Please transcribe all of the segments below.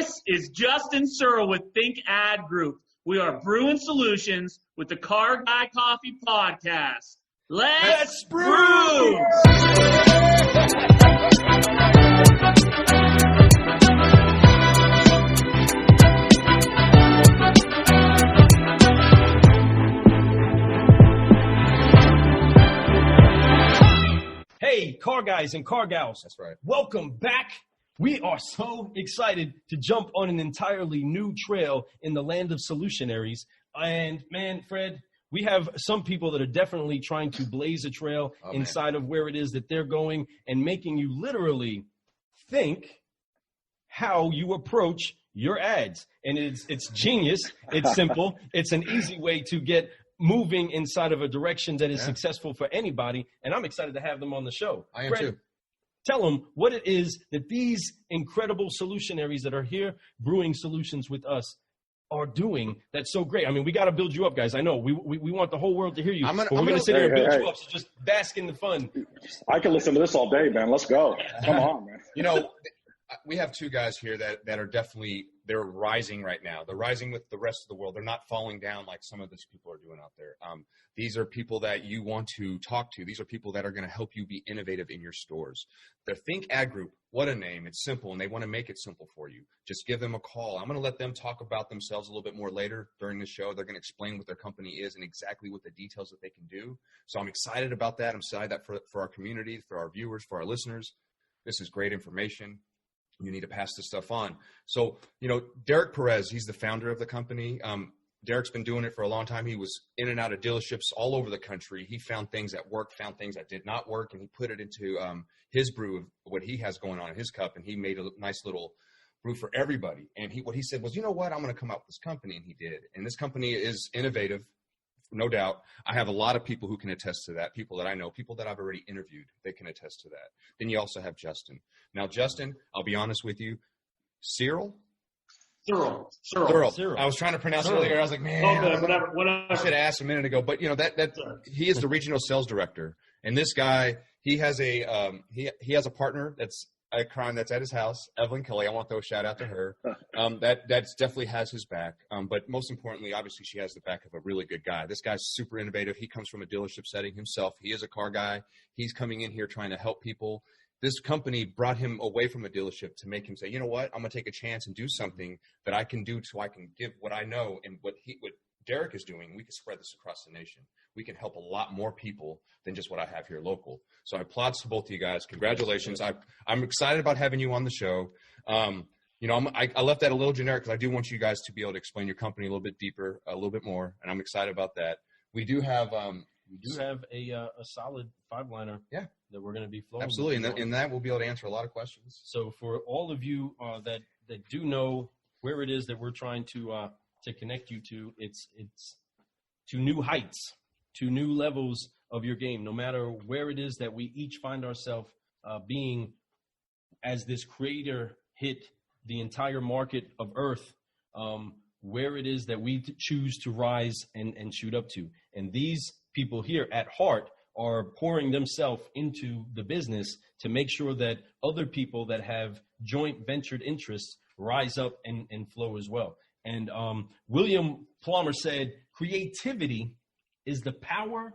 This is Justin Searle with Think Ad Group. We are brewing solutions with the Car Guy Coffee Podcast. Let's brew! Hey, car guys and car gals. That's right. Welcome back. We are so excited to jump on an entirely new trail in the land of Solutionaries. And man, Fred, we have some people that are definitely trying to blaze a trail inside of where it is that they're going and making you literally think how you approach your ads. And it's genius. It's simple. It's an easy way to get moving inside of a direction that is successful for anybody. And I'm excited to have them on the show. I am Fred, too. Tell them what it is that these incredible solutionaries that are here brewing solutions with us are doing that's so great. I mean, we got to build you up, guys. I know we want the whole world to hear you. We're going to sit here and build you up, so just bask in the fun. I can listen to this all day, man. Let's go. Come on, man. You know, we have two guys here that are definitely, they're rising right now. They're rising with the rest of the world. They're not falling down like some of these people are doing out there. These are people that you want to talk to. These are people that are going to help you be innovative in your stores. The Think Ad Group, what a name. It's simple, and they want to make it simple for you. Just give them a call. I'm going to let them talk about themselves a little bit more later during the show. They're going to explain what their company is and exactly what the details that they can do. So I'm excited about that. I'm excited that for our community, for our viewers, for our listeners. This is great information. You need to pass this stuff on. So, you know, Derek Perez, he's the founder of the company. Derek's been doing it for a long time. He was in and out of dealerships all over the country. He found things that worked, found things that did not work, and he put it into his brew of what he has going on in his cup, and he made a nice little brew for everybody. And what he said was, you know what, I'm going to come out with this company, and he did. And this company is innovative, no doubt. I have a lot of people who can attest to that, people that I know, people that I've already interviewed, they can attest to that. Then you also have Justin. Now, Justin, I'll be honest with you, Searle. I was trying to pronounce it earlier. I was like, man, whatever. I should have asked a minute ago. But, you know, that he is the regional sales director. And this guy, he has a he has a partner that's a crime that's at his house, Evelyn Kelly. I want to throw a shout out to her. That definitely has his back. But most importantly, obviously, she has the back of a really good guy. This guy's super innovative. He comes from a dealership setting himself. He is a car guy. He's coming in here trying to help people. This company brought him away from a dealership to make him say, you know what, I'm going to take a chance and do something that I can do so I can give what I know and what Derek is doing. We can spread this across the nation. We can help a lot more people than just what I have here local. So I applaud to both of you guys. Congratulations. I'm excited about having you on the show. You know, I left that a little generic because I do want you guys to be able to explain your company a little bit deeper, a little bit more, and I'm excited about that. We do have a solid five-liner that we're going to be flowing. Absolutely, and that we'll be able to answer a lot of questions. So for all of you that do know where it is that we're trying to connect you to, it's to new heights, to new levels of your game, no matter where it is that we each find ourselves being as this creator hit the entire market of Earth, where it is that we choose to rise and shoot up to. And these people here at heart are pouring themselves into the business to make sure that other people that have joint ventured interests rise up and flow as well. And William Plummer said, creativity is the power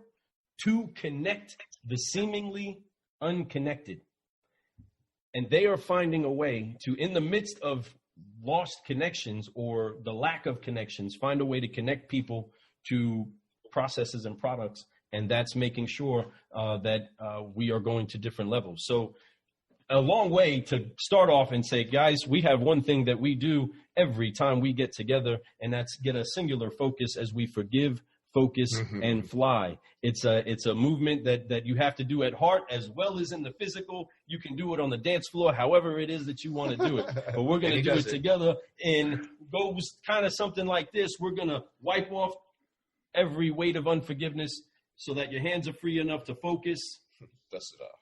to connect the seemingly unconnected. And they are finding a way to, in the midst of lost connections or the lack of connections, find a way to connect people to processes and products. And that's making sure that we are going to different levels. So a long way to start off and say, guys, we have one thing that we do every time we get together, and that's get a singular focus as we forgive, focus, and fly. It's a movement that you have to do at heart as well as in the physical. You can do it on the dance floor, however it is that you want to do it. But we're going to do it together, and goes kind of something like this. We're going to wipe off every weight of unforgiveness so that your hands are free enough to focus. Dust it off.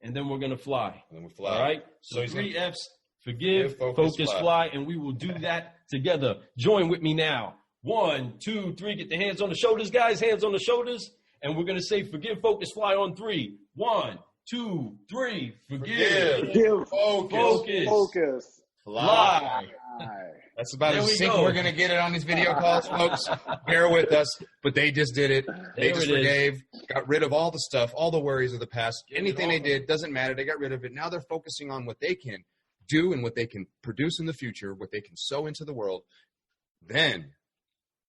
And then we're going to fly. And then we fly. All right? So 3 F's, forgive, focus, fly. And we will do that together. Join with me now. 1, 2, 3. Get the hands on the shoulders, guys. Hands on the shoulders. And we're going to say forgive, focus, fly on 3. 1, 2, 3. Forgive. Focus. Fly. That's about as sync we're going to get it on these video calls, folks. Bear with us. But they just did it. They just forgave, got rid of all the stuff, all the worries of the past. Anything they did, doesn't matter. They got rid of it. Now they're focusing on what they can do and what they can produce in the future, what they can sow into the world. Then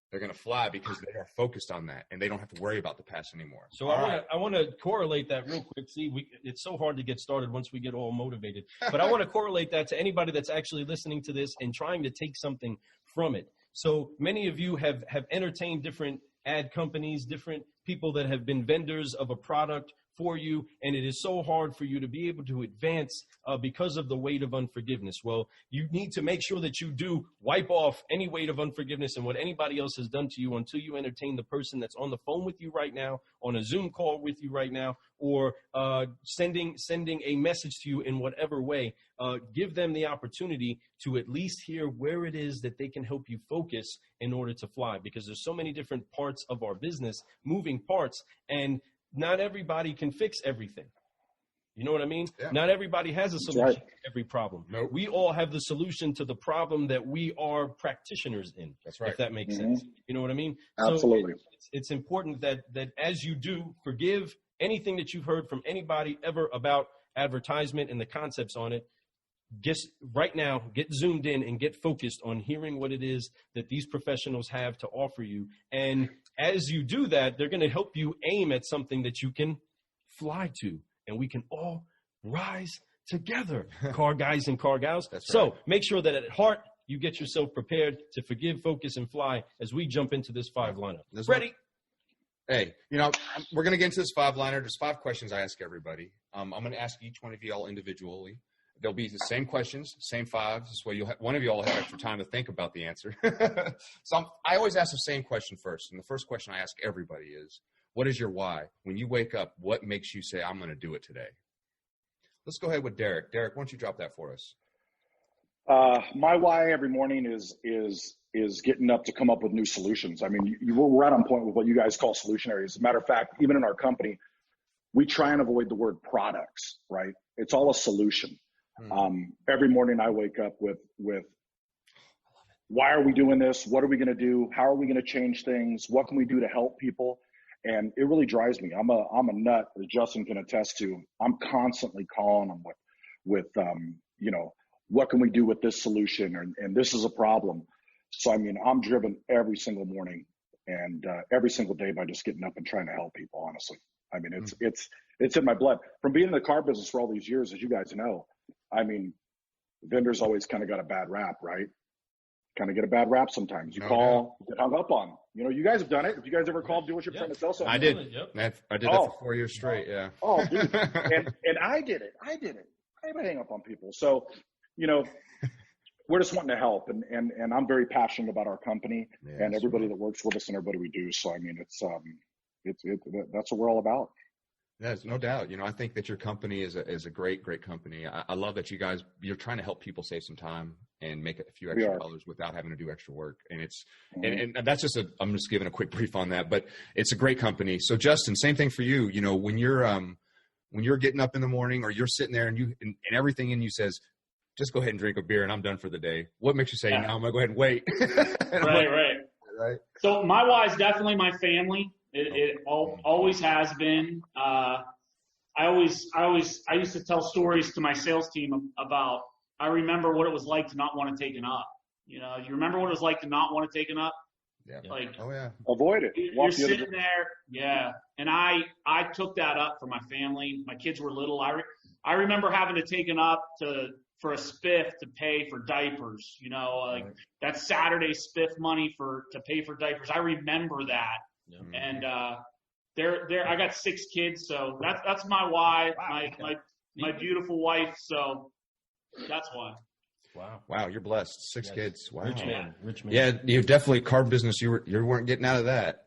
they're going to fly because they are focused on that, and they don't have to worry about the past anymore. So I want to correlate that real quick. See, it's so hard to get started once we get all motivated. But I want to correlate that to anybody that's actually listening to this and trying to take something from it. So many of you have entertained different ad companies, different people that have been vendors of a product for you, and it is so hard for you to be able to advance because of the weight of unforgiveness. Well, you need to make sure that you do wipe off any weight of unforgiveness and what anybody else has done to you until you entertain the person that's on the phone with you right now, on a Zoom call with you right now, or sending a message to you in whatever way. Give them the opportunity to at least hear where it is that they can help you focus in order to fly, because there's so many different parts of our business, moving parts, and not everybody can fix everything. You know what I mean? Yeah. Not everybody has a solution to every problem. Nope. We all have the solution to the problem that we are practitioners in. That's right. If that makes sense. You know what I mean? Absolutely. So it's important that as you do, forgive anything that you've heard from anybody ever about advertisement and the concepts on it. Just right now, get zoomed in and get focused on hearing what it is that these professionals have to offer you. And as you do that, they're going to help you aim at something that you can fly to, and we can all rise together, car guys and car gals. That's right. So make sure that at heart, you get yourself prepared to forgive, focus, and fly as we jump into this 5-liner. Ready? Hey, we're going to get into this 5-liner. There's 5 questions I ask everybody. I'm going to ask each one of you all individually. They'll be the same questions, same 5. This way one of you all will have extra time to think about the answer. So I always ask the same question first. And the first question I ask everybody is, what is your why? When you wake up, what makes you say, I'm going to do it today? Let's go ahead with Derek. Derek, why don't you drop that for us? My why every morning is getting up to come up with new solutions. I mean, we're right on point with what you guys call solutionaries. As a matter of fact, even in our company, we try and avoid the word products, right? It's all a solution. Every morning I wake up with why are we doing this? What are we going to do? How are we going to change things? What can we do to help people? And it really drives me. I'm a nut, as Justin can attest to. I'm constantly calling them with what can we do with this solution? And this is a problem. So, I mean, I'm driven every single morning and every single day by just getting up and trying to help people, honestly. I mean, it's in my blood. From being in the car business for all these years, as you guys know, I mean, vendors always kind of got a bad rap, right? Kind of get a bad rap sometimes. You call, get hung up on. You guys have done it. If you guys ever called dealership trying to sell something. I did. I did that for 4 years straight, yeah. Oh, dude. And I did it. I hang up on people. So, we're just wanting to help. And I'm very passionate about our company and everybody that works with us and everybody we do. So, I mean, it's that's what we're all about. There's no doubt. I think that your company is a great, great company. I love that you're trying to help people save some time and make a few extra dollars without having to do extra work. And it's, and that's I'm just giving a quick brief on that, but it's a great company. So Justin, same thing for you. When you're getting up in the morning or you're sitting there and everything in you says, just go ahead and drink a beer and I'm done for the day. What makes you say, no, I'm going to go ahead and wait? Right. So my why is definitely my family. It always has been. I used to tell stories to my sales team about, I remember what it was like to not want to take an up. You remember what it was like to not want to take an up? Yeah. Like, avoid it. You're sitting there. Yeah. And I took that up for my family. My kids were little. I remember having to take an up for a spiff to pay for diapers, that Saturday spiff money to pay for diapers. I remember that. Yeah. And I got 6 kids, so that's my why. My beautiful wife, so that's why. Wow, you're blessed. 6 kids. Wow. Rich man. Yeah, you definitely car business. You weren't getting out of that.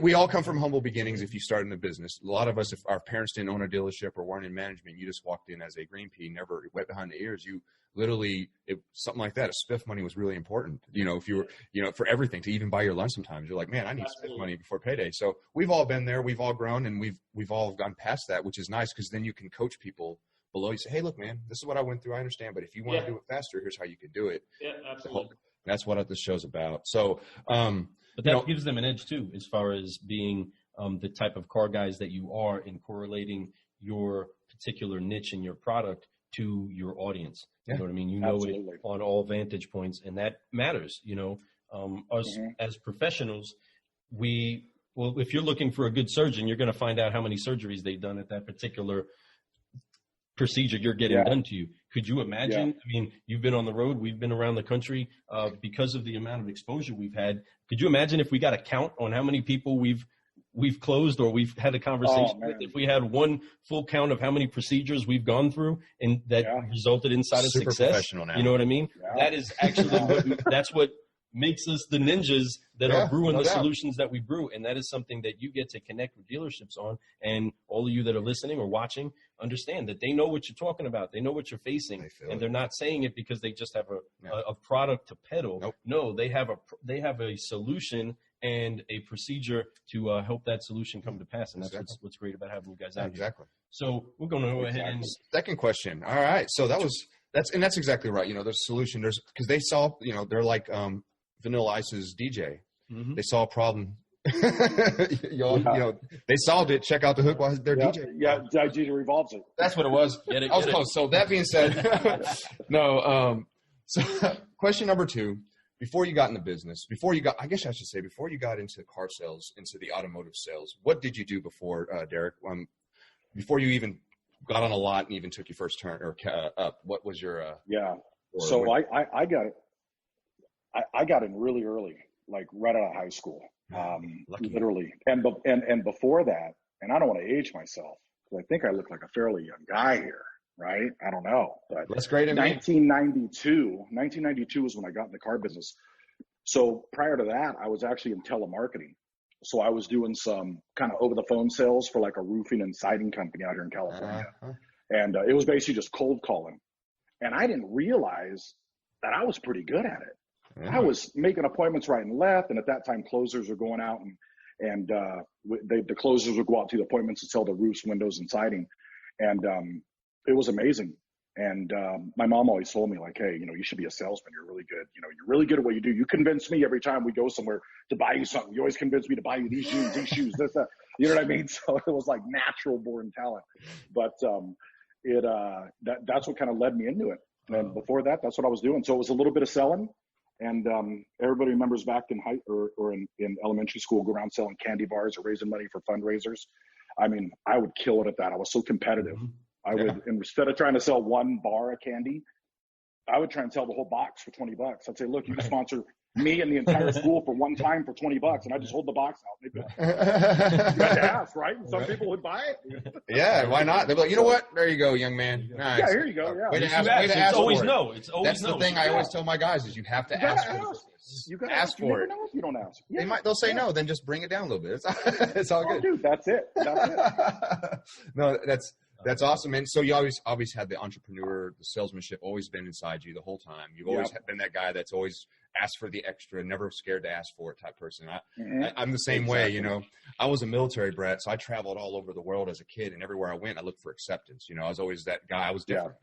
We all come from humble beginnings. If you start in a business, a lot of us, if our parents didn't own a dealership or weren't in management, you just walked in as a green pea, never wet behind the ears. You literally, something like that. A spiff money was really important. If you were, for everything, to even buy your lunch. Sometimes you're like, man, I need spiff money before payday. So we've all been there. We've all grown, and we've all gone past that, which is nice because then you can coach people below you. Say, hey, look, man, this is what I went through. I understand. But if you want to do it faster, here's how you could do it. Yeah, absolutely. That's what this show's about. So, but that gives them an edge too, as far as being the type of car guys that you are, in correlating your particular niche and your product to your audience. You know what I mean? You know Absolutely. it on all vantage points, and that matters. Us as professionals, if you're looking for a good surgeon, you're going to find out how many surgeries they've done at that particular procedure you're getting done to you. Could you imagine? I mean, you've been on the road, we've been around the country because of the amount of exposure we've had. Could you imagine if we got a count on how many people we've closed or we've had a conversation with? If we had one full count of how many procedures we've gone through and that resulted inside of super success, professional now. You know what I mean? That is actually that's what makes us the ninjas that are brewing the solutions that we brew. And that is something that you get to connect with dealerships on. And all of you that are listening or watching understand that they know what you're talking about. They know what you're facing, and they're not saying it because they just have a product to peddle. Nope. No, they have a solution and a procedure to help that solution come to pass. And that's what's great about having you guys out here. Exactly. So we're going to go ahead and second question. All right. So that's exactly right. There's a solution. Because they saw, they're like Vanilla Ice's DJ. Mm-hmm. They saw a problem. They solved it. Check out the hook while they're DJ. Yeah, DJ revolves it. That's what it was. Get it, I was close. So that being said, so question number 2. Before you got in the business, before you got into car sales, into the automotive sales, what did you do before, Derek? Before you even got on a lot and even took your first turn or up, what was your So I got in really early, like right out of high school, literally. And before that, and I don't want to age myself because I think I look like a fairly young guy here, right? I don't know. But that's great. 1992 is when I got in the car business. So prior to that, I was actually in telemarketing. So I was doing some kind of over the phone sales for like a roofing and siding company out here in California. And it was basically just cold calling. And I didn't realize that I was pretty good at it. I was making appointments right and left. And at that time, closers were going out and the closers would go out to the appointments and sell the roofs, windows, and siding. And it was amazing. And my mom always told me, like, hey, you should be a salesman. You're really good. You're really good at what you do. You convince me every time we go somewhere to buy you something. You always convince me to buy you these shoes, this, that. You know what I mean? So it was like natural born talent. But that's what kind of led me into it. And before that, that's what I was doing. So it was a little bit of selling. And everybody remembers back in in elementary school, go around selling candy bars or raising money for fundraisers. I mean, I would kill it at that. I was so competitive. I would, instead of trying to sell one bar of candy, I would try and sell the whole box for $20. I'd say, look, you can sponsor me and the entire school for one time for $20, and I just hold the box out. They'd be like, you had to ask, right? And some people would buy it. Yeah, why not? They'd be like, you know what? There you go, young man. Nice. Yeah, here you go. Yeah. Way to ask it's always for it. no. It's always That's no. the thing I always tell my guys is you have to ask for it. You gotta ask for it. Know if you don't ask. Yeah. They'll say no, then just bring it down a little bit. It's all good. Dude, that's it. No, that's awesome, man. So you always had the entrepreneur, the salesmanship always been inside you the whole time. You've always been that guy that's always asked for the extra, never scared to ask for it type person. I'm the same way, I was a military brat, so I traveled all over the world as a kid, and everywhere I went, I looked for acceptance. I was always that guy. I was different.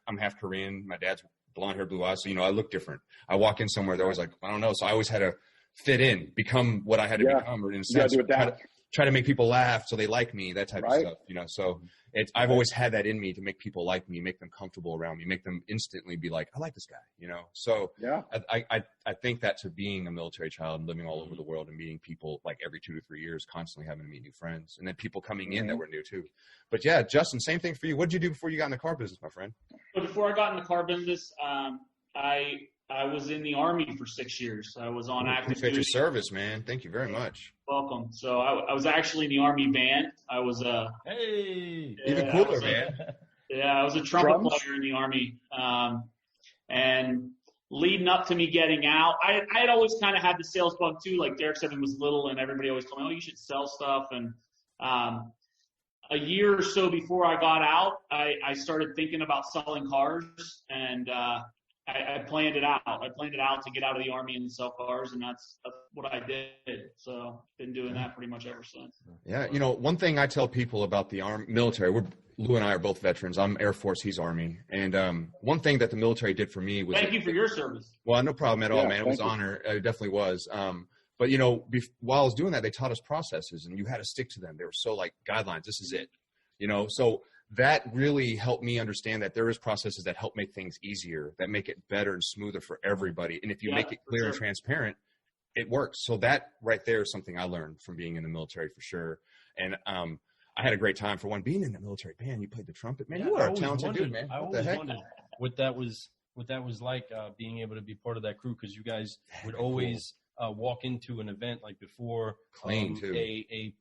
I'm half Korean. My dad's blonde hair, blue eyes. So, I look different. I walk in somewhere, they're always like, I don't know. So I always had to fit in, become what I had to become, or in a sense, try to make people laugh so they like me, that type of stuff, So I've always had that in me to make people like me, make them comfortable around me, make them instantly be like, I like this guy, So I think that to being a military child and living all over the world and meeting people like every 2 to 3 years, constantly having to meet new friends, and then people coming in that were new too. But yeah, Justin, same thing for you. What did you do before you got in the car business, my friend? So before I got in the car business, I was in the Army for 6 years. I was on active duty. Your service, man. Thank you very much. Welcome. So I was actually in the Army band. I was even cooler, man. Yeah, I was a trumpet player in the Army. And leading up to me getting out, I had always kind of had the sales bug too. Like Derek said, when I was little, and everybody always told me, you should sell stuff. And a year or so before I got out, I started thinking about selling cars, and I planned it out. I planned it out to get out of the Army and sell cars, and that's what I did. So been doing that pretty much ever since. Yeah, one thing I tell people about the military, Lou and I are both veterans. I'm Air Force, he's Army. And one thing that the military did for me was— Thank you for your service. Well, no problem at all, Yeah, man. It was an honor. It definitely was. But, you know, while I was doing that, they taught us processes, and you had to stick to them. They were so, like, guidelines. This is it. You know, so that really helped me understand that there is processes that help make things easier, that make it better and smoother for everybody. And if you make it clear and transparent, it works. So that right there is something I learned from being in the military for sure. And I had a great time. For one, being in the military band, you played the trumpet, man. You are a talented dude, man. I always wondered what that was like, being able to be part of that crew, because you guys would always walk into an event like before a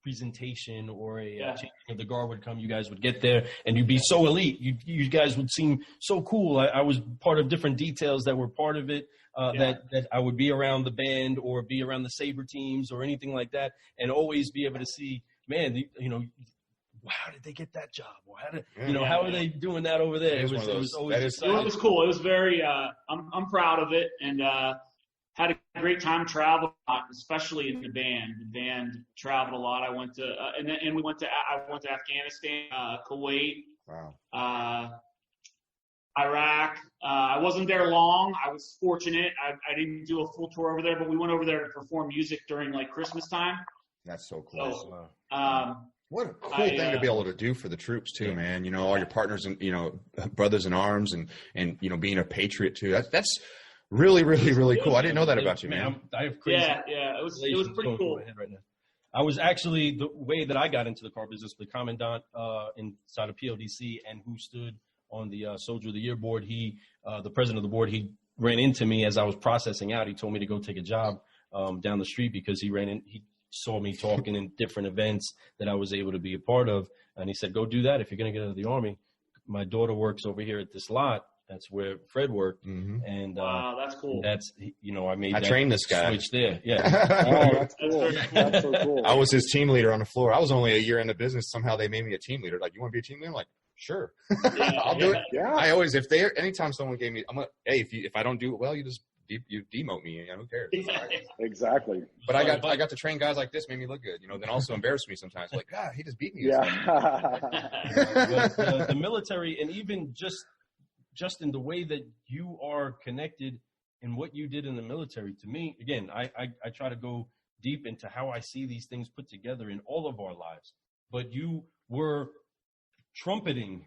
presentation or a changing of the guard would come. You guys would get there and you'd be so elite. You guys would seem so cool. I was part of different details that were part of it. That I would be around the band or be around the Sabre teams or anything like that, and always be able to see, man, you know, how did they get that job? Or how are they doing that over there? It was always exciting. It was cool. It was very, I'm proud of it, and had a great time traveling, especially in the band. The band traveled a lot. I went to, I went to Afghanistan, Kuwait. Wow. Iraq. I wasn't there long. I was fortunate. I didn't do a full tour over there, but we went over there to perform music during like Christmas time. That's so cool. So, what a cool thing to be able to do for the troops too, man. You know, all your partners and, you know, brothers in arms and, you know, being a patriot too. That's really, really, really cool. I didn't know that about you, man. I have crazy. It was pretty cool. Right now. I was actually, the way that I got into the car business, the commandant inside of PLDC, and who stood on the Soldier of the Year board, the president of the board, he ran into me as I was processing out. He told me to go take a job down the street because he saw me talking in different events that I was able to be a part of. And he said, go do that if you're going to get out of the Army. My daughter works over here at this lot. That's where Fred worked. Mm-hmm. And wow, that's cool. I trained this guy. Switch there. Yeah. Oh, that's cool. That's so cool. I was his team leader on the floor. I was only a year in the business. Somehow they made me a team leader. Like, you want to be a team leader? I'm like, sure. I'll do it. Yeah. I always, anytime someone gave me, if I don't do it well, you demote me. You know, who cares? Exactly. But I got to train guys like this, made me look good. You know, then also embarrass me sometimes. Like, God, he just beat me. Yeah. The military, and even just in the way that you are connected in what you did in the military, to me, again, I try to go deep into how I see these things put together in all of our lives. But you were trumpeting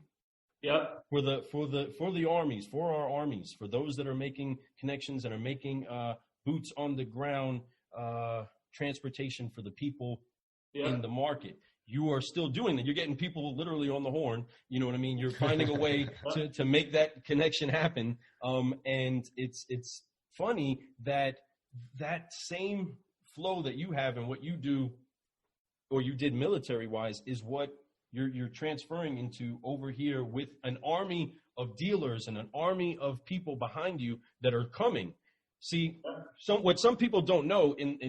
for the armies, for our armies, for those that are making connections and are making boots on the ground transportation for the people in the market. You are still doing that. You're getting people literally on the horn. You know what I mean? You're finding a way to make that connection happen. And it's funny that same flow that you have and what you do, or you did military wise, is what you're transferring into over here with an army of dealers and an army of people behind you that are coming. See, what some people don't know, and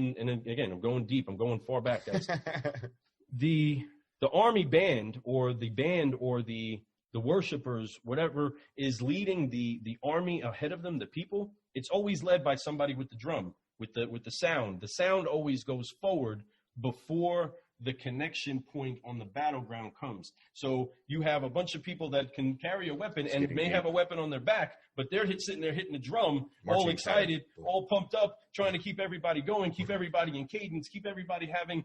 again, I'm going deep, I'm going far back, guys. The army band or the worshipers, whatever is leading the army ahead of them, the people, it's always led by somebody with the drum, with the sound. The sound always goes forward before the connection point on the battleground comes. So you have a bunch of people that can carry a weapon and may have a weapon on their back, but they're sitting there hitting the drum, all excited, all pumped up, trying to keep everybody going, keep everybody in cadence, keep everybody having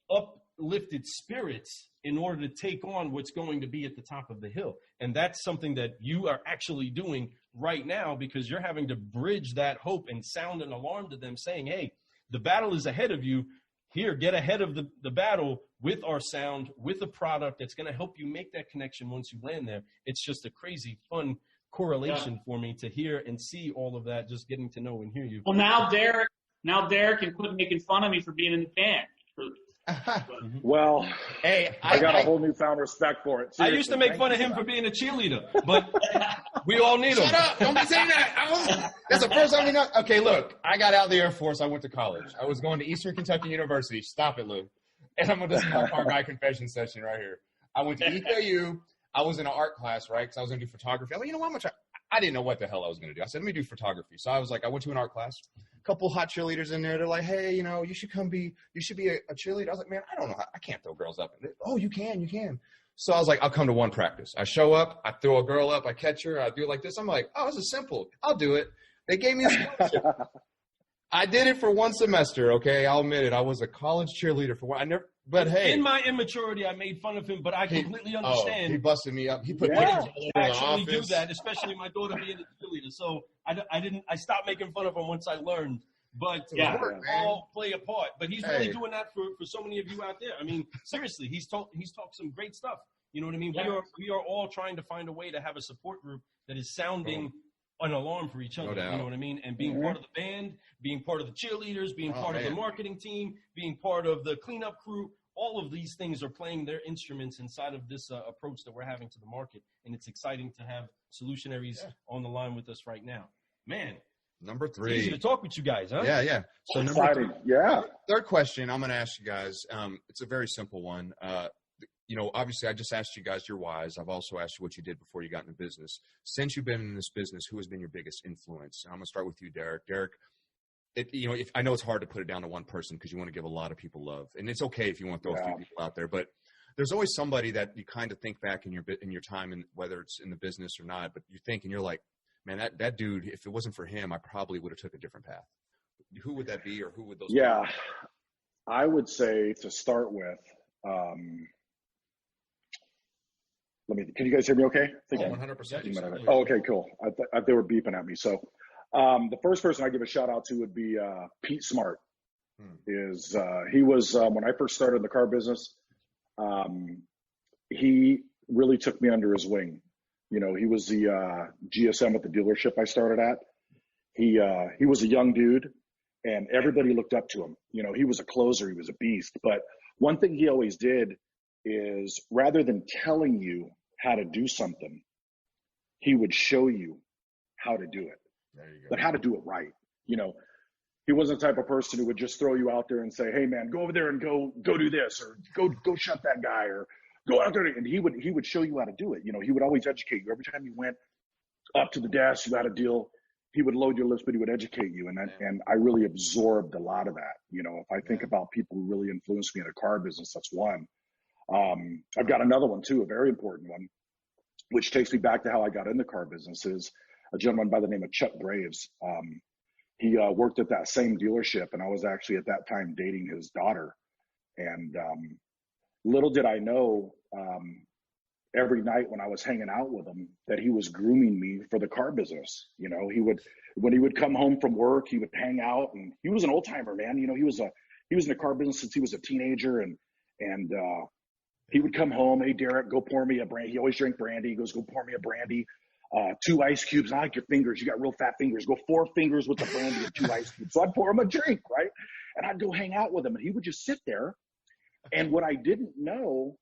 uplifted spirits in order to take on what's going to be at the top of the hill. And that's something that you are actually doing right now, because you're having to bridge that hope and sound an alarm to them saying, hey, the battle is ahead of you. Here, get ahead of the battle with our sound, with a product that's going to help you make that connection once you land there. It's just a crazy, fun correlation for me to hear and see all of that, just getting to know and hear you. Well, now Derek can quit making fun of me for being in the band. Well, hey, I got a whole newfound respect for it. Seriously, I used to make fun of him for being a cheerleader, but we all need him. Shut up! Don't be saying that. That's the first time you know. Okay, look, I got out of the Air Force. I went to college. I was going to Eastern Kentucky University. Stop it, Lou. And I'm going to start our guy confession session right here. I went to EKU. I was in an art class, right? Because I was going to do photography. I was like, you know what? I'm going to try. I didn't know what the hell I was going to do. I said, let me do photography. So I was like, I went to an art class. A couple hot cheerleaders in there. They're like, hey, you know, you should be a cheerleader. I was like, man, I don't know. I can't throw girls up. Oh, you can. So I was like, I'll come to one practice. I show up, I throw a girl up, I catch her, I do it like this. I'm like, oh, this is simple. I'll do it. They gave me a scholarship. I did it for one semester, okay? I'll admit it. I was a college cheerleader for one. But hey. In my immaturity, I made fun of him, but I completely understand. He busted me up. He put pictures all over the actually do office. that, especially my daughter being a cheerleader. So I stopped making fun of him once I learned. But all play a part. But he's really doing that for so many of you out there. I mean, seriously, he's talked some great stuff. You know what I mean? Yeah. We are all trying to find a way to have a support group that is sounding an alarm for each other. No doubt. You know what I mean? And being part of the band, being part of the cheerleaders, being part of the marketing team, being part of the cleanup crew. All of these things are playing their instruments inside of this approach that we're having to the market. And it's exciting to have Solutionaries on the line with us right now. Man. Number 3. Easy to talk with you guys, huh? Yeah. So number 3. Yeah. Third question I'm going to ask you guys. It's a very simple one. Obviously I just asked you guys your whys. I've also asked you what you did before you got into business. Since you've been in this business, who has been your biggest influence? And I'm going to start with you, Derek. Derek, I know it's hard to put it down to one person because you want to give a lot of people love. And it's okay if you want to throw a few people out there, but there's always somebody that you kind of think back in your time, and whether it's in the business or not, but you think and you're like, man, that dude, if it wasn't for him, I probably would have took a different path. Who would that be, or who would those be? I would say to start with, can you guys hear me okay? 100%. Oh, okay, cool. I thought they were beeping at me. So the first person I give a shout out to would be Pete Smart. He was, when I first started in the car business, he really took me under his wing. He was the GSM at the dealership I started at. He was a young dude, and everybody looked up to him. He was a closer. He was a beast. But one thing he always did is, rather than telling you how to do something, he would show you how to do it. There you go. But how to do it right. He wasn't the type of person who would just throw you out there and say, hey man, go over there and go do this, or go shut that guy, or go out there. And he would show you how to do it. He would always educate you. Every time you went up to the desk, you had a deal, he would load your list, but he would educate you. And I really absorbed a lot of that. If I think about people who really influenced me in the car business, that's one. I've got another one too, a very important one, which takes me back to how I got in the car business, is a gentleman by the name of Chuck Graves. He worked at that same dealership, and I was actually at that time dating his daughter. And little did I know, every night when I was hanging out with him, that he was grooming me for the car business. When he would come home from work, he would hang out, and he was an old timer, man. He was in the car business since he was a teenager, and he would come home, hey Derek, go pour me a brandy. He always drank brandy. He goes, go pour me a brandy. 2 ice cubes. I like your fingers. You got real fat fingers. Go 4 fingers with the brandy and 2 ice cubes. So I'd pour him a drink, right? And I'd go hang out with him, and he would just sit there. And what I didn't know,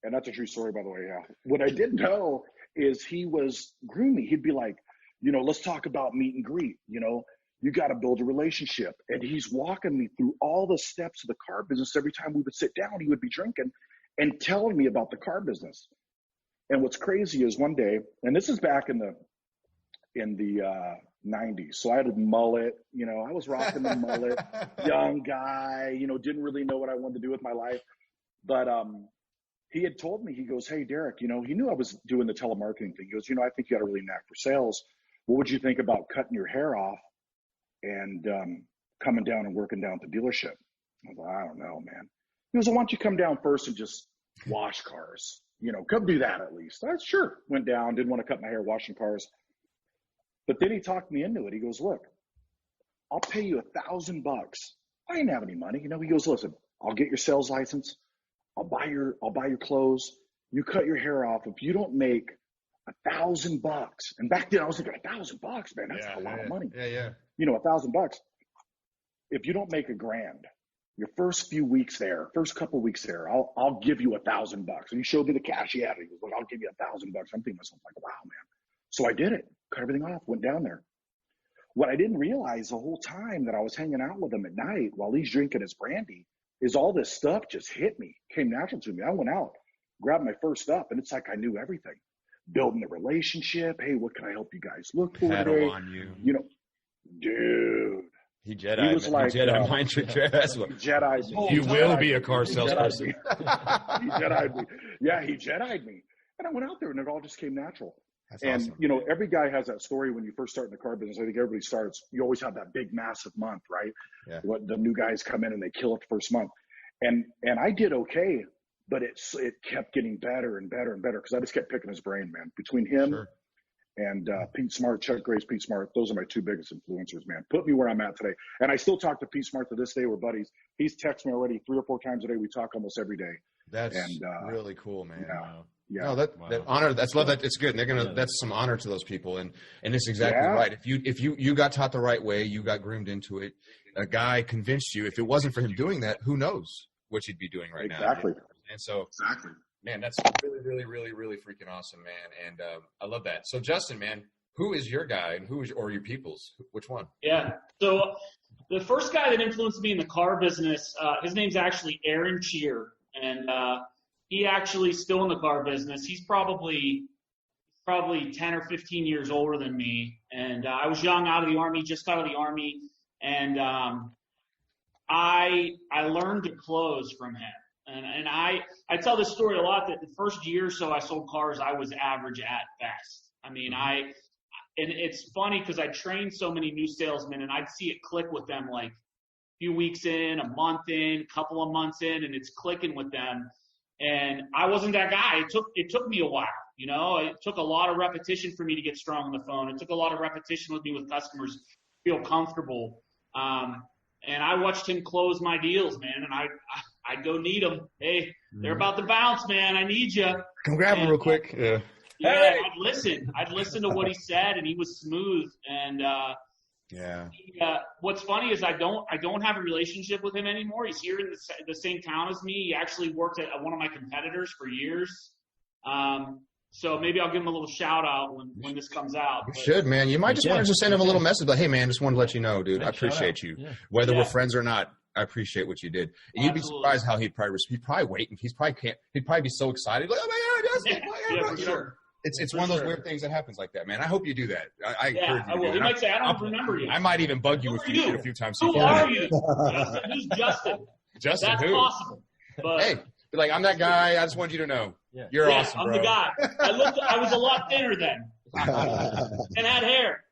and that's a true story, by the way. Yeah. What I didn't know is he was grooming. He'd be like, let's talk about meet and greet. You got to build a relationship. And he's walking me through all the steps of the car business. Every time we would sit down, he would be drinking and telling me about the car business. And what's crazy is one day, and this is back in the 90s. So I had a mullet, I was rocking the mullet, young guy, didn't really know what I wanted to do with my life. But he had told me, he goes, hey, Derek, he knew I was doing the telemarketing thing. He goes, I think you got a really knack for sales. What would you think about cutting your hair off and coming down and working down at the dealership? I was like, I don't know, man. He goes, well, why don't you come down first and just wash cars? Come do that at least. I sure went down, didn't want to cut my hair washing cars. But then he talked me into it. He goes, look, I'll pay you $1,000. I didn't have any money. He goes, listen, I'll get your sales license. I'll buy your clothes. You cut your hair off. If you don't make $1,000, and back then I was thinking $1,000, man, that's a lot of money. Yeah. $1,000. If you don't make $1,000, your first couple of weeks there, I'll give you $1,000. And he showed me the cash he had. He goes, look, I'll give you $1,000. I'm thinking to myself, like, wow, man. So I did it, cut everything off, went down there. What I didn't realize the whole time that I was hanging out with him at night while he's drinking his brandy is all this stuff just hit me, came natural to me. I went out, grabbed my first up, and it's like I knew everything. Building the relationship. Hey, what can I help you guys look for today? On you. Dude, He was like, Jedi mind tricked you. That's what. You will be a car salesperson. He Jedi'd me. Yeah, he Jedi'd me. And I went out there and it all just came natural. That's and, awesome. you know, every guy has that story when you first start in the car business. I think everybody starts, you always have that big, massive month, right? Yeah. What the new guys come in and they kill it the first month. And I did okay, but it kept getting better and better and better because I just kept picking his brain, man. Between him and Pete Smart, Chuck Gray's Pete Smart, those are my two biggest influencers, man. Put me where I'm at today. And I still talk to Pete Smart to this day. We're buddies. He's texted me already 3 or 4 times a day. We talk almost every day. That's really cool, man. Yeah. No, that honor. That's love. That it's good. And they're gonna. That's some honor to those people. And it's exactly right. If you got taught the right way, you got groomed into it. A guy convinced you. If it wasn't for him doing that, who knows what you'd be doing right now? Exactly. And so, man, that's really, really, really, really freaking awesome, man. And I love that. So, Justin, man, who is your guy and or your people's? Which one? Yeah. So the first guy that influenced me in the car business, his name's actually Aaron Cheer, and he actually still in the car business. He's probably 10 or 15 years older than me. And I was young, out of the Army, just out of the Army. And I learned to close from him. And I tell this story a lot, that the first year or so I sold cars, I was average at best. I mean, and it's funny because I trained so many new salesmen and I'd see it click with them like a few weeks in, a month in, a couple of months in, and it's clicking with them. And I wasn't that guy. It took me a while, you know. It took a lot of repetition for me to get strong on the phone. It took a lot of repetition with me with customers to feel comfortable. And I watched him close my deals, man. And I'd go need them. Hey, they're about to bounce, man. I need you. Come grab them real quick. Yeah. Yeah, hey. I'd listen to what he said, and he was smooth. And what's funny is I don't have a relationship with him anymore. He's here in the same town as me. He actually worked at one of my competitors for years. So maybe I'll give him a little shout out when this comes out. You should, man. You might just want to just send him a little message, like, hey, man, just wanted to let you know, dude, I appreciate you. Yeah. Whether we're friends or not, I appreciate what you did. And you'd be surprised how he'd probably wait. He'd probably be so excited. Like, oh my God, yes, for sure. It's one of those weird things that happens like that, man. I hope you do that. I encourage you. I will. He might say, I don't remember you. I might even bug you a few times. Who are you? Justin, who's Justin? Justin, that's who? Possible. But, hey, be like, I'm that guy. I just wanted you to know. Yeah. You're awesome, bro. I'm the guy. I was a lot thinner then. And had hair.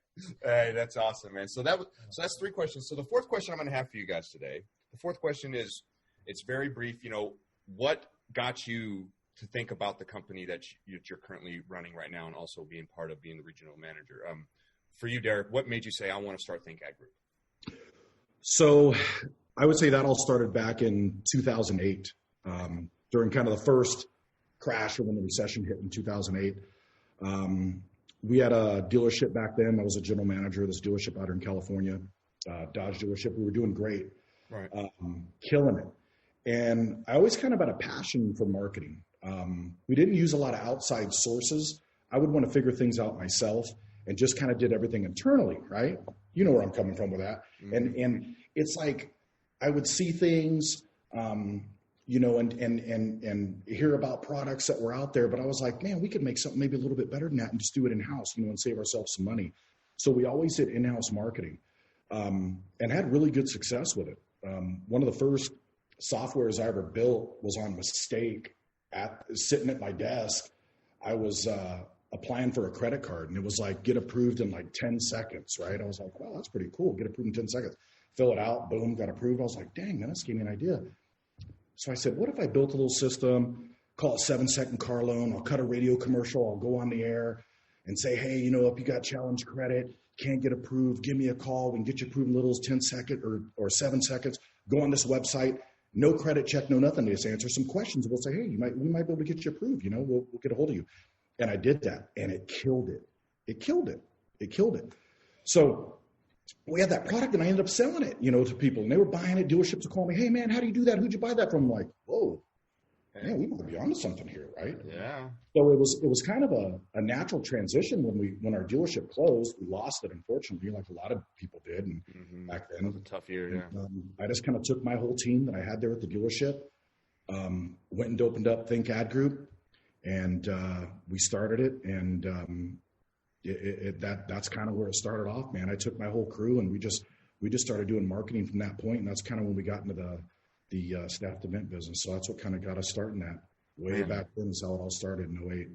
Hey, that's awesome, man. So that's 3 questions. So the 4th question I'm going to have for you guys today. The 4th question is, it's very brief. You know, what got you to think about the company that you're currently running right now and also being part of being the regional manager? For you, Derek, what made you say, I want to start Think Ag Group? So I would say that all started back in 2008, during kind of the first crash when the recession hit in 2008. We had a dealership back then. I was a general manager of this dealership out here in California, Dodge dealership. We were doing great, right. Killing it. And I always kind of had a passion for marketing. We didn't use a lot of outside sources. I would want to figure things out myself and just kind of did everything internally, right? You know where I'm coming from with that. Mm-hmm. And it's like I would see things, you know, and hear about products that were out there, but I was like, man, we could make something maybe a little bit better than that and just do it in-house, you know, and save ourselves some money. So we always did in-house marketing, and had really good success with it. One of the first softwares I ever built was on mistake. Sitting at my desk, I was applying for a credit card, and it was like, get approved in like 10 seconds, right? I was like, wow, that's pretty cool. Get approved in 10 seconds. Fill it out, boom, got approved. I was like, dang, man, that's gave me an idea. So I said, what if I built a little system, call it 7-second car loan. I'll cut a radio commercial. I'll go on the air and say, hey, you know, if you got challenge credit, can't get approved, give me a call. We can get you approved in little as 10 seconds or 7 seconds. Go on this website. No credit check, no nothing. They just answer some questions. We'll say, hey, we might be able to get you approved. You know, we'll get a hold of you. And I did that, and it killed it. It killed it. So we had that product, and I ended up selling it, you know, to people. And they were buying it. Dealerships would call me, hey, man, how do you do that? Who'd you buy that from? I'm like, whoa, man, we might be onto something here, right? Yeah. So it was kind of a natural transition when our dealership closed. We lost it, unfortunately, like a lot of people did. And back then, it was a tough year. Yeah. I just kind of took my whole team that I had there at the dealership, went and opened up Think Ad Group, and we started it. And that's kind of where it started off, man. I took my whole crew, and we just started doing marketing from that point, and that's kind of when we got into the staffed event business. So that's what kind of got us starting that way back then. Is how it all started in 08.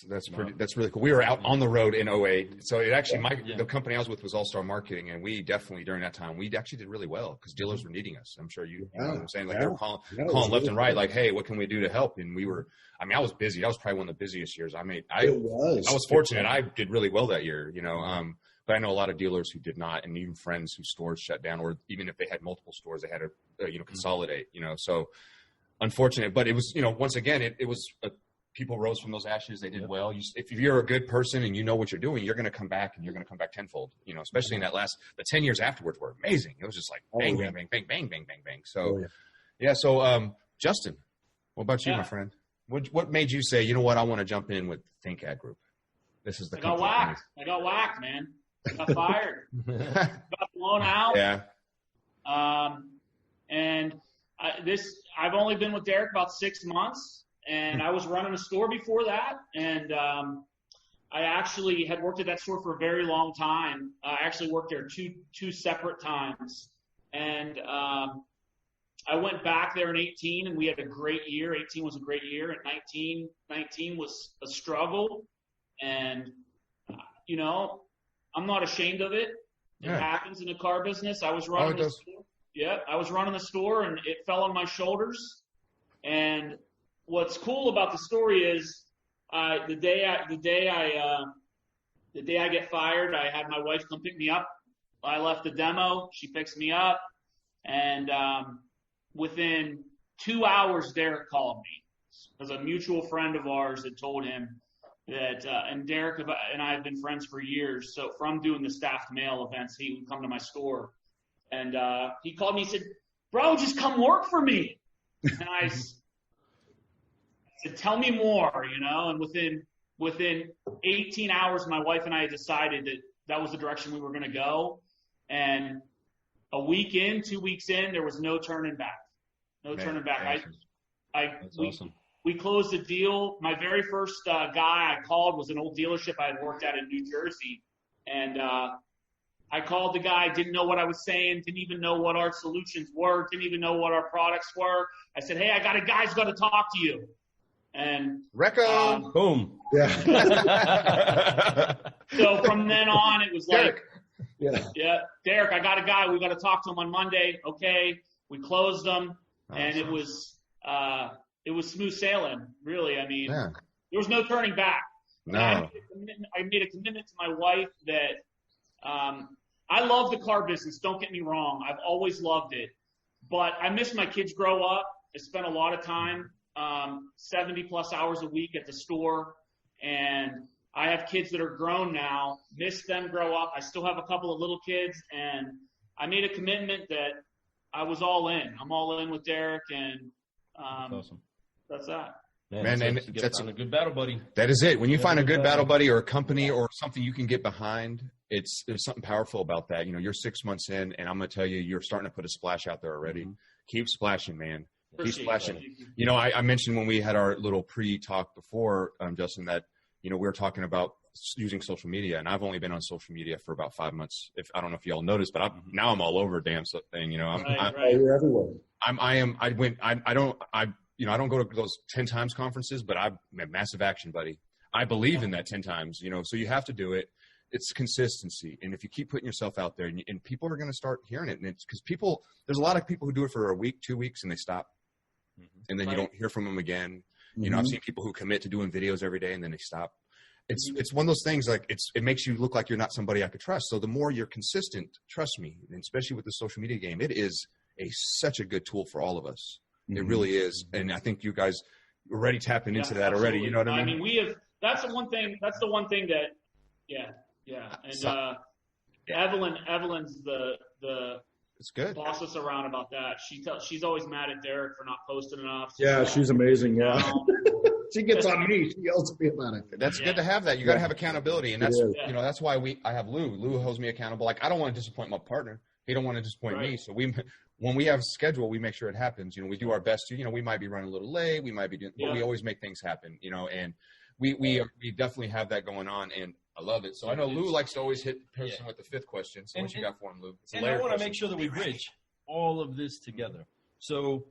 That's really cool. We were out on the road in 08. So it actually, the company I was with was All Star Marketing, and we definitely, during that time, we actually did really well because dealers were needing us. I'm sure you know what I'm saying? Like they were calling left and right, like, hey, what can we do to help? And we were, I was busy. That was probably one of the busiest years I made. I was fortunate. I did really well that year, but I know a lot of dealers who did not, and even friends whose stores shut down, or even if they had multiple stores, they had to, consolidate, so unfortunate. But it was, once again, it was people rose from those ashes. They did well. If you're a good person and you know what you're doing, you're going to come back, and you're going to come back tenfold, especially in the 10 years afterwards were amazing. It was just like bang, bang, bang, bang, bang, bang, bang, bang. So, So, Justin, what about you, my friend? What made you say, you know what, I want to jump in with Think Ad Group? This is the I got whacked, man. I got fired. Got blown out. Yeah. I've only been with Derek about 6 months, and I was running a store before that, and I actually had worked at that store for a very long time. I actually worked there two separate times, and I went back there in 18, and we had a great year. 18 was a great year, and 19 was a struggle, and I'm not ashamed of it. It happens in the car business. I was running the store. Yeah, I was running the store, and it fell on my shoulders. And what's cool about the story is the day I get fired, I had my wife come pick me up. I left the demo. She picks me up, and within 2 hours, Derek called me because a mutual friend of ours had told him that, and Derek and I have been friends for years. So from doing the staffed mail events, he would come to my store, and he called me. He said, "Bro, just come work for me." And I said, "Tell me more," And within 18 hours, my wife and I had decided that was the direction we were going to go. And a week in, 2 weeks in, there was no turning back. No turning back. That's awesome. We closed the deal. My very first guy I called was an old dealership I had worked at in New Jersey. And I called the guy, didn't know what I was saying, didn't even know what our solutions were, didn't even know what our products were. I said, "Hey, I got a guy who's got to talk to you." And Reco. Boom. Yeah. So from then on, it was like, Yeah. Derek, I got a guy. We got to talk to him on Monday. Okay. We closed them, and it was smooth sailing, really. I mean, there was no turning back. No. I made a commitment to my wife that I love the car business. Don't get me wrong. I've always loved it. But I miss my kids grow up. I spent a lot of time, 70-plus hours a week at the store. And I have kids that are grown now. Miss them grow up. I still have a couple of little kids. And I made a commitment that I was all in. I'm all in with Derek. And that's awesome. That's that. Man, that's a good battle buddy. That is it. When you find a good battle buddy or a company or something you can get behind, there's something powerful about that. You're 6 months in, and I'm going to tell you, you're starting to put a splash out there already. Mm-hmm. Keep splashing, man. Keep splashing. I mentioned when we had our little pre-talk before, Justin, that, we were talking about using social media, and I've only been on social media for about 5 months. I don't know if y'all noticed, but now I'm all over the damn thing. You're everywhere. I don't go to those 10 times conferences, but I'm a massive action buddy. I believe in that 10 times, so you have to do it. It's consistency. And if you keep putting yourself out there and people are going to start hearing it, and it's because there's a lot of people who do it for a week, 2 weeks, and they stop. Mm-hmm. And then you don't hear from them again. Mm-hmm. I've seen people who commit to doing videos every day and then they stop. It's one of those things, like it makes you look like you're not somebody I could trust. So the more you're consistent, trust me, and especially with the social media game, it is such a good tool for all of us. Mm-hmm. It really is. And I think you guys are already tapping into that already. You know what I mean? That's the one thing that, And Evelyn's the it's good. Boss us around about that. She's always mad at Derek for not posting enough. Yeah, she's amazing. Yeah. She gets on me. She yells at me about it. That's good to have that. You got to have accountability. And that's, that's why I have Lou. Lou holds me accountable. Like, I don't want to disappoint my partner. He don't want to disappoint me. So when we have a schedule, we make sure it happens. We do our best to, we might be running a little late. We might be doing, but we always make things happen, and we definitely have that going on. And I love it. So I know Lou likes to always hit the person with the fifth question. So what you got for him, Lou? And I want to make sure that we bridge all of this together. So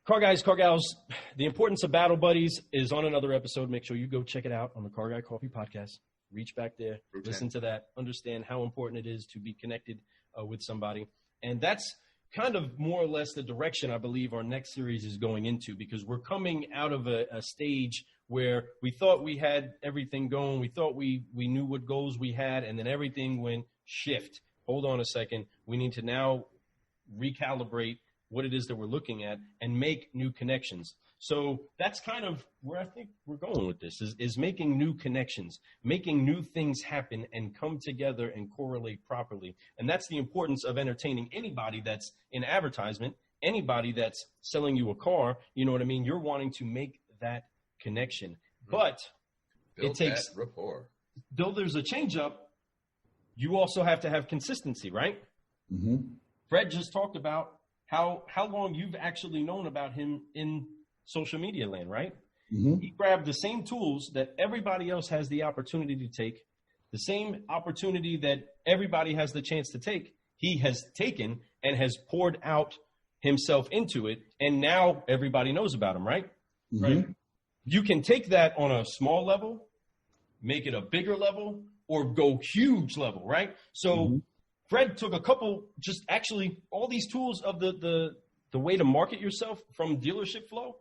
car guys, car gals, the importance of battle buddies is on another episode. Make sure you go check it out on the Car Guy Coffee podcast. Reach back there, listen to that, understand how important it is to be connected with somebody. And that's kind of more or less the direction I believe our next series is going into, because we're coming out of a stage where we thought we had everything going. We thought we knew what goals we had, and then everything went shift. Hold on a second. We need to now recalibrate what it is that we're looking at and make new connections. So that's kind of where I think we're going with this, is making new connections, making new things happen and come together and correlate properly. And that's the importance of entertaining anybody that's in advertisement, anybody that's selling you a car. You know what I mean? You're wanting to make that connection. But it takes rapport. Though there's a change up, you also have to have consistency, right? Mm-hmm. Fred just talked about how long you've actually known about him in social media land, right? Mm-hmm. He grabbed the same tools that everybody else has the opportunity to take, the same opportunity that everybody has the chance to take. He has taken and has poured out himself into it, and now everybody knows about him, right? Mm-hmm. Right. You can take that on a small level, make it a bigger level, or go huge level, right? So Fred took a couple, just actually all these tools of the way to market yourself from dealership flow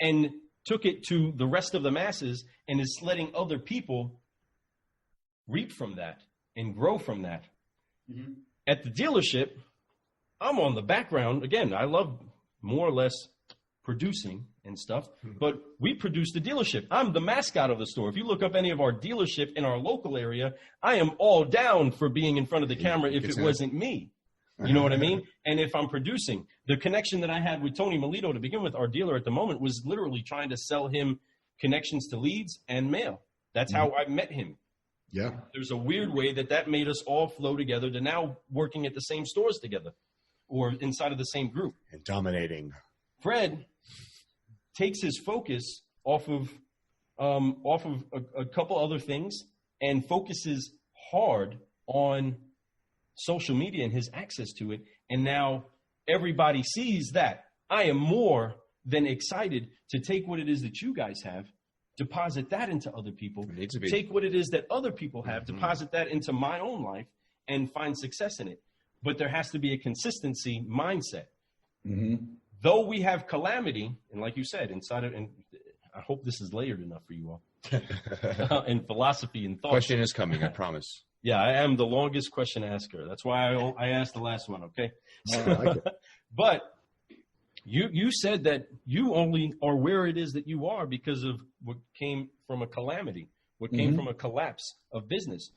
and took it to the rest of the masses and is letting other people reap from that and grow from that. Mm-hmm. At the dealership, I'm on the background. Again, I love more or less producing and stuff, but we produce the dealership. I'm the mascot of the store. If you look up any of our dealership in our local area, I am all down for being in front of the camera if it wasn't me. You know what I mean? And if I'm producing, the connection that I had with Tony Melito to begin with, our dealer at the moment, was literally trying to sell him connections to leads and mail. That's how I met him. Yeah. There's a weird way that made us all flow together to now working at the same stores together or inside of the same group. And dominating. Fred takes his focus off of a couple other things and focuses hard on social media and his access to it. And now everybody sees that. I am more than excited to take what it is that you guys have, deposit that into other people, take what it is that other people have, deposit that into my own life and find success in it. But there has to be a consistency mindset. Mm-hmm. Though we have calamity, and like you said, inside of, and I hope this is layered enough for you all, and philosophy and thought. Question is coming, I promise. Yeah, I am the longest question asker. That's why I asked the last one, okay? I like it. But you said that you only are where it is that you are because of what came from a calamity, what came from a collapse of business.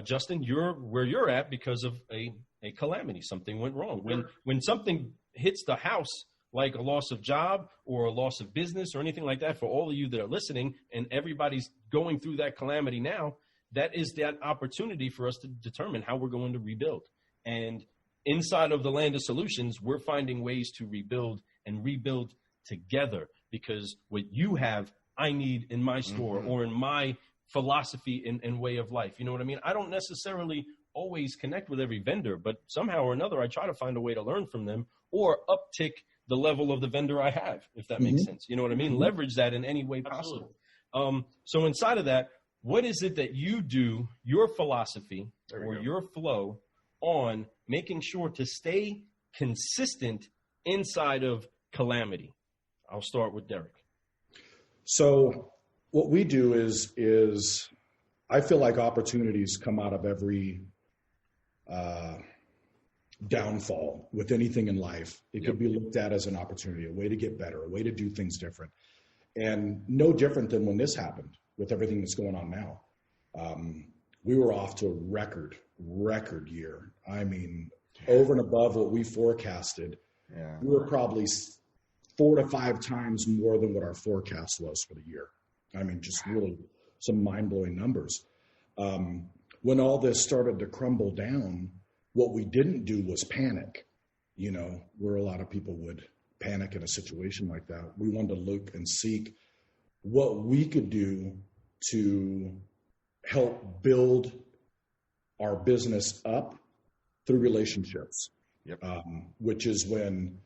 Justin, you're where you're at because of a calamity. Something went wrong. When something hits the house, like a loss of job or a loss of business or anything like that, for all of you that are listening, and everybody's going through that calamity now, that is that opportunity for us to determine how we're going to rebuild. And inside of the land of solutions, we're finding ways to rebuild and rebuild together, because what you have, I need in my store or in my philosophy and way of life. You know what I mean? I don't necessarily always connect with every vendor, but somehow or another, I try to find a way to learn from them or uptick the level of the vendor I have, if that makes sense. You know what I mean? Leverage that in any way possible. So inside of that, what is it that you do, your philosophy or your flow on making sure to stay consistent inside of calamity? I'll start with Derek. So what we do is I feel like opportunities come out of every downfall with anything in life. It could be looked at as an opportunity, a way to get better, a way to do things different. And no different than when this happened with everything that's going on now. We were off to a record year. I mean, over and above what we forecasted, we were probably 4 to 5 times more than what our forecast was for the year. I mean, just really some mind-blowing numbers. When all this started to crumble down, what we didn't do was panic, you know, where a lot of people would panic in a situation like that. We wanted to look and seek what we could do to help build our business up through relationships. Yep. Which is when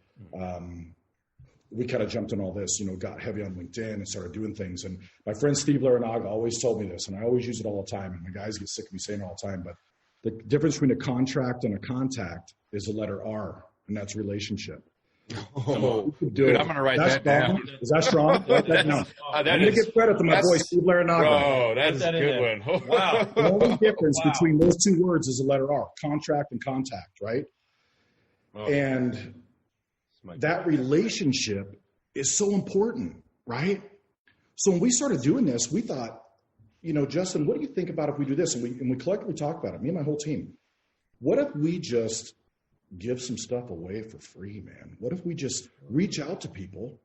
we kind of jumped on all this, got heavy on LinkedIn and started doing things. And my friend Steve Larinaga always told me this, and I always use it all the time, and my guys get sick of me saying it all the time, but the difference between a contract and a contact is the letter R, and that's relationship. Oh, dude, I'm going to write that down. Is that strong? Write that down. I'm going to give credit to my boy, Steve Larinaga. Oh, that's a good one. Wow. The only difference between those two words is the letter R, contract and contact, right? Oh. And that relationship is so important, right? So when we started doing this, we thought, Justin, what do you think about if we do this? And we collectively talked about it, me and my whole team. What if we just give some stuff away for free, man? What if we just reach out to people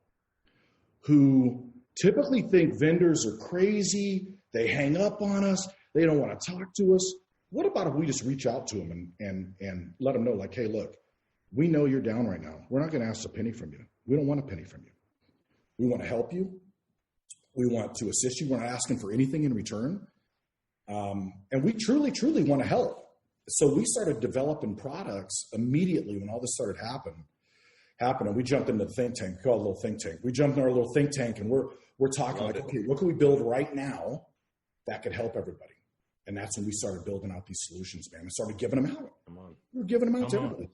who typically think vendors are crazy, they hang up on us, they don't want to talk to us? What about if we just reach out to them and let them know, like, hey, look, we know you're down right now. We're not going to ask a penny from you. We don't want a penny from you. We want to help you. We want to assist you. We're not asking for anything in return. And we truly, truly want to help. So we started developing products immediately when all this started happening. And we jumped into the think tank. We call it a little think tank. We jumped in our little think tank, and we're talking like, okay, what can we build right now that could help everybody? And that's when we started building out these solutions, man. And started giving them out. We were giving them out to everybody.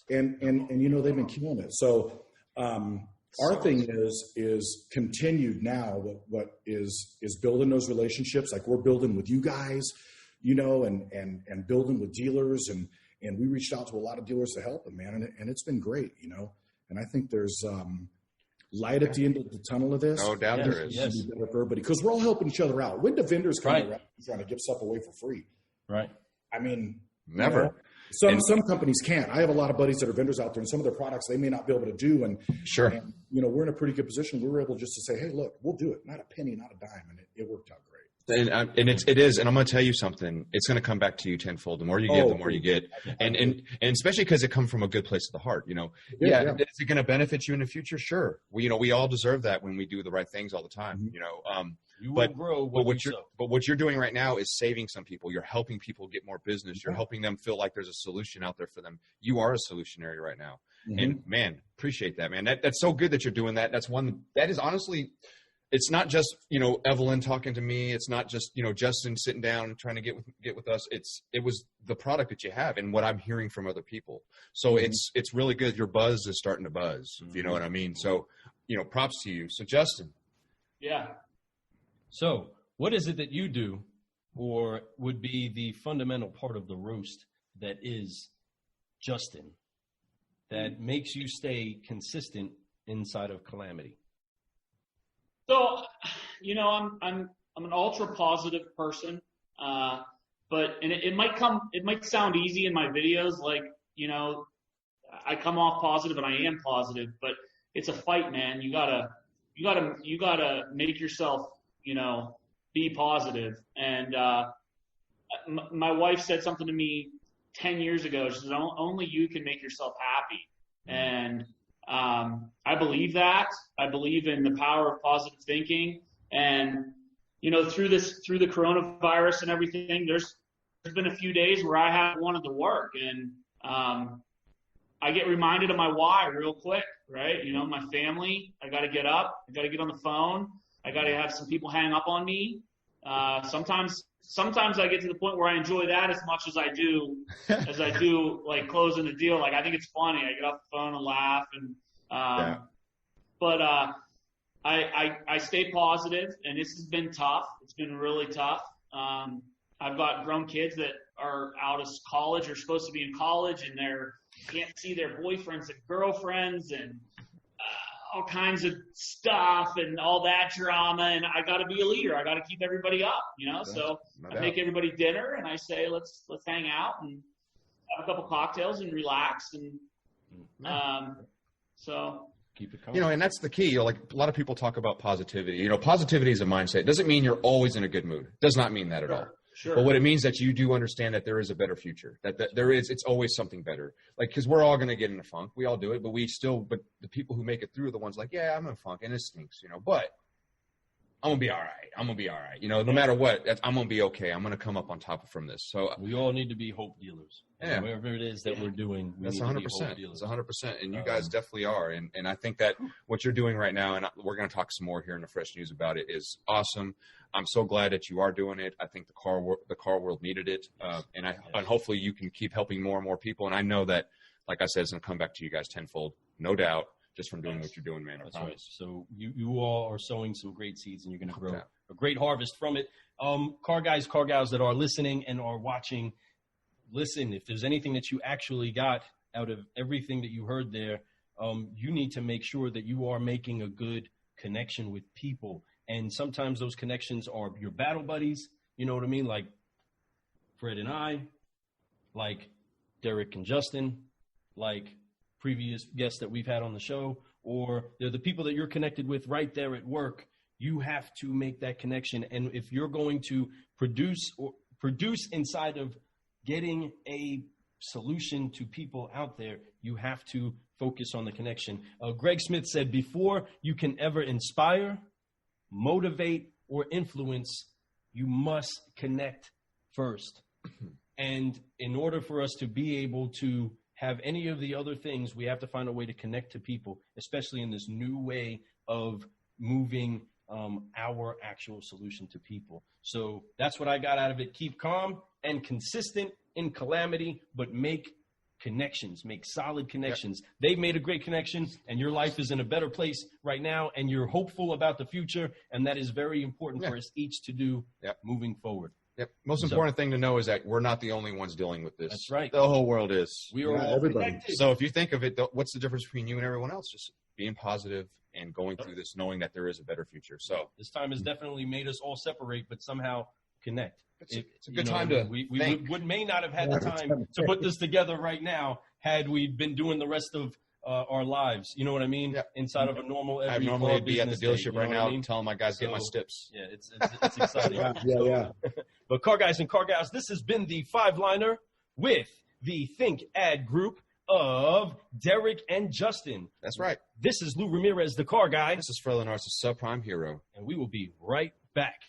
And they've been killing it. So our thing is continued now. What is building those relationships, like we're building with you guys, and building with dealers, and we reached out to a lot of dealers to help them, man, and it's been great, And I think there's light at the end of the tunnel of this. No doubt there is. Yes. Better for everybody, because we're all helping each other out. When do vendors come around trying to give stuff away for free? Right. I mean, never. Some companies can't. I have a lot of buddies that are vendors out there, and some of their products they may not be able to do. And sure, and, we're in a pretty good position. We were able just to say, hey, look, we'll do it. Not a penny, not a dime, and it worked out great. And it is, and I'm going to tell you something. It's going to come back to you tenfold. The more you give, the more you get, and especially because it comes from a good place of the heart. Is it going to benefit you in the future? Sure. We all deserve that when we do the right things all the time. You will grow. But what you're doing right now is saving some people. You're helping people get more business. You're helping them feel like there's a solution out there for them. You are a solutionary right now, and man, appreciate that, man. That's so good that you're doing that. That is honestly. It's not just, Evelyn talking to me. It's not just, Justin sitting down and trying to get with us. It was the product that you have and what I'm hearing from other people. So it's really good. Your buzz is starting to buzz, if you know what I mean. So, props to you. So Justin. Yeah. So what is it that you do or would be the fundamental part of the roast that is Justin that makes you stay consistent inside of calamity? So, I'm an ultra positive person, but it might sound easy in my videos, like, I come off positive and I am positive, but it's a fight, man. You gotta make yourself, be positive. And my wife said something to me 10 years ago. She said, only you can make yourself happy. And I believe that. I believe in the power of positive thinking. And, through the coronavirus and everything, there's been a few days where I haven't wanted to work. And I get reminded of my why real quick, right? My family, I got to get up. I got to get on the phone. I got to have some people hang up on me. Sometimes I get to the point where I enjoy that as much as I do like closing the deal. Like, I think it's funny. I get off the phone and laugh, and but I stay positive, and this has been tough. It's been really tough. I've got grown kids that are out of college or supposed to be in college, and can't see their boyfriends and girlfriends and all kinds of stuff and all that drama. And I got to be a leader. I got to keep everybody up, so I make everybody dinner and I say, let's hang out and have a couple cocktails and relax. And, so keep it coming. And that's the key. Like, a lot of people talk about positivity. Positivity is a mindset. It doesn't mean you're always in a good mood. It does not mean that at all. Sure. But what it means that you do understand that there is a better future, that it's always something better. Like, because we're all going to get in a funk. We all do it, but the people who make it through are the ones like, yeah, I'm in a funk and it stinks, but I'm going to be all right. I'm going to be all right. You know, no matter what, I'm going to be okay. I'm going to come up on top from this. So we all need to be hope dealers. Yeah. Whatever it is that we're doing, we that's need 100%. to be hope dealers. It's 100%. And you guys definitely are. And I think that what you're doing right now, and we're going to talk some more here in the Fresh News about it, is awesome. I'm so glad that you are doing it. I think the car world needed it. And hopefully you can keep helping more and more people. And I know that, like I said, it's going to come back to you guys tenfold, no doubt, just from doing what you're doing, man. That's right. So you all are sowing some great seeds, and you're going to grow a great harvest from it. Car guys, car gals that are listening and are watching, listen, if there's anything that you actually got out of everything that you heard there, you need to make sure that you are making a good connection with people. And sometimes those connections are your battle buddies, you know what I mean? Like Fred and I, like Derek and Justin, like previous guests that we've had on the show, or they're the people that you're connected with right there at work. You have to make that connection. And if you're going to produce inside of getting a solution to people out there, you have to focus on the connection. Greg Smith said, before you can ever inspire, motivate, or influence, you must connect first. And in order for us to be able to have any of the other things, we have to find a way to connect to people, especially in this new way of moving our actual solution to people. So that's what I got out of it. Keep calm and consistent in calamity, but make connections, make solid connections. Yep. They've made a great connection, and your life is in a better place right now, and you're hopeful about the future, and that is very important for us each to do moving forward. Yep. Most important thing to know is that we're not the only ones dealing with this. That's right. The whole world is. We are all everybody. connected. So if you think of it, what's the difference between you and everyone else? Just being positive and going through this, knowing that there is a better future. So this time has definitely made us all separate, but somehow connect. It's a good time to we may not have had the time to put this together right now had we been doing the rest of our lives. You know what I mean? Yep. Inside of a normal every I normally would be at the dealership day, right now telling my guys to get my stips. Yeah, it's exciting. Yeah. But car guys and car gals, this has been the 5-liner with the Think Ad Group of Derek and Justin. That's right. This is Lou Ramirez, the car guy. This is Fredo Narcis, subprime hero. And we will be right back.